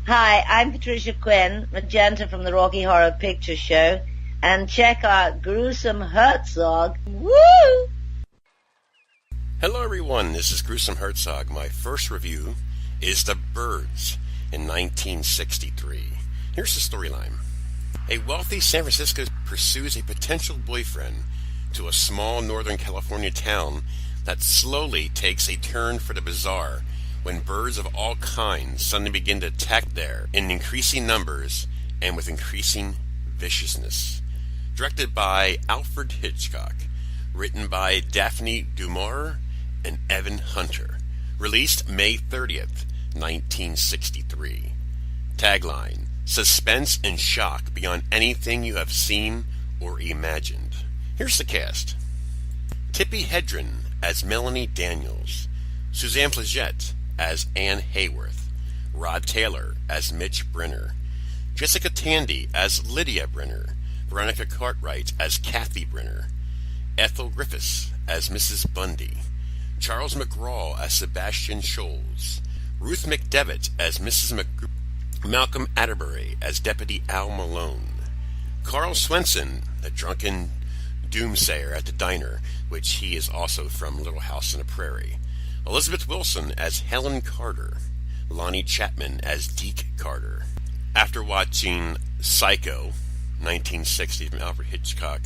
Hi, I'm Patricia Quinn, Magenta from the Rocky Horror Picture Show, and check out Gruesome Herzog. Woo! Hello everyone, this is Gruesome Herzog. My first review is The Birds in 1963. Here's the storyline. A wealthy San Francisco pursues a potential boyfriend to a small Northern California town that slowly takes a turn for the bizarre when birds of all kinds suddenly begin to attack there in increasing numbers and with increasing viciousness. Directed by Alfred Hitchcock, written by Daphne du Maurier and Evan Hunter. Released May 30th, 1963. Tagline: suspense and shock beyond anything you have seen or imagined. Here's the cast. Tippi Hedren as Melanie Daniels, Suzanne Plagette as Anne Hayworth, Rod Taylor as Mitch Brenner, Jessica Tandy as Lydia Brenner, Veronica Cartwright as Kathy Brenner, Ethel Griffiths as Mrs. Bundy, Charles McGraw as Sebastian Scholes, Ruth McDevitt as Mrs. Malcolm Atterbury as Deputy Al Malone, Carl Swenson, a drunken doomsayer at the diner, which he is also from Little House on the Prairie, Elizabeth Wilson as Helen Carter, Lonnie Chapman as Deke Carter. After watching Psycho, 1960 from Alfred Hitchcock,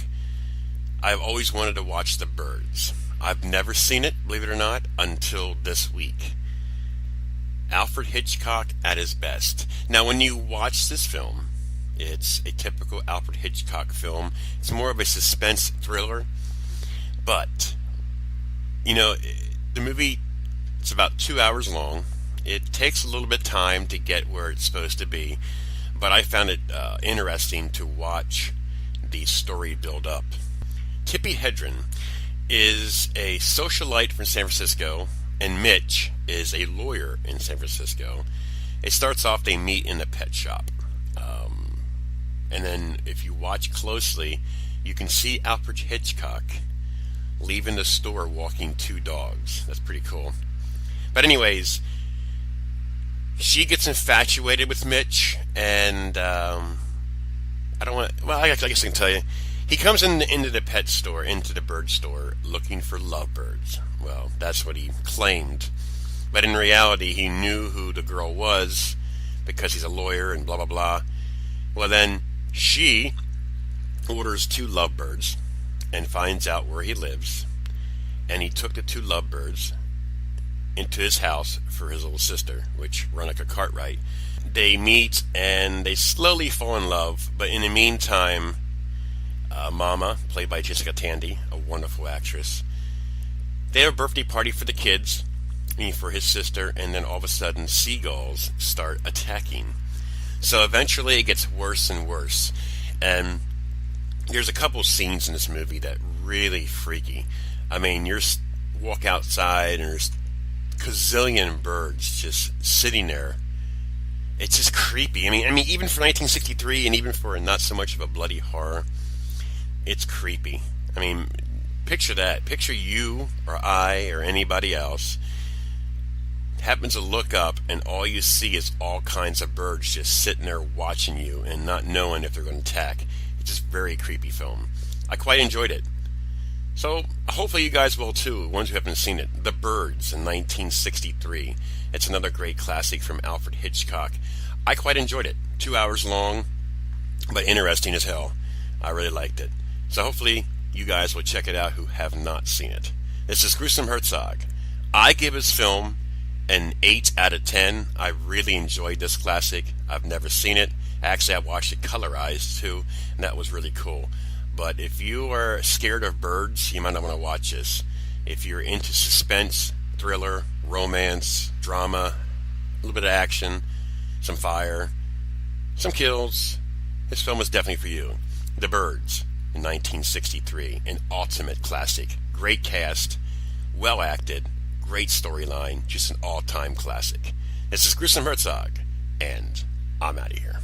I've always wanted to watch The Birds. I've never seen it, believe it or not, until this week. Alfred Hitchcock at his best. Now, when you watch this film, it's a typical Alfred Hitchcock film. It's more of a suspense thriller. But, the movie, it's about 2 hours long. It takes a little bit of time to get where it's supposed to be. But I found it interesting to watch the story build up. Tippi Hedren is a socialite from San Francisco, and Mitch is a lawyer in San Francisco. It starts off, they meet in a pet shop. And then if you watch closely, you can see Alfred Hitchcock leaving the store walking two dogs. That's pretty cool. But anyways, she gets infatuated with Mitch, and I guess I can tell you. He comes into the pet store, into the bird store, looking for lovebirds. Well, that's what he claimed. But in reality, he knew who the girl was because he's a lawyer and blah, blah, blah. Well, then she orders two lovebirds and finds out where he lives. And he took the two lovebirds into his house for his little sister, which Veronica Cartwright. They meet and they slowly fall in love, but in the meantime, Mama, played by Jessica Tandy, a wonderful actress, they have a birthday party for the kids, for his sister, and then all of a sudden seagulls start attacking. So eventually it gets worse and worse. And there's a couple scenes in this movie that really freaky. I mean, you walk outside and there's gazillion birds just sitting there. It's just creepy. I mean, even for 1963, and even for not so much of a bloody horror, it's creepy. I mean, picture that. Picture you or I or anybody else happens to look up and all you see is all kinds of birds just sitting there watching you and not knowing if they're going to attack. It's just a very creepy film. I quite enjoyed it. So hopefully you guys will too, ones who haven't seen it. The Birds in 1963. It's another great classic from Alfred Hitchcock. I quite enjoyed it. 2 hours long, but interesting as hell. I really liked it. So hopefully you guys will check it out who have not seen it. This is Gruesome Herzog. I give this film an 8 out of 10. I really enjoyed this classic. I've never seen it. Actually, I watched it colorized too, and that was really cool. But if you are scared of birds, you might not want to watch this. If you're into suspense, thriller, romance, drama, a little bit of action, some fire, some kills, this film is definitely for you. The Birds in 1963, an ultimate classic. Great cast, well acted, great storyline, just an all-time classic. This is Gruesome Herzog, and I'm out of here.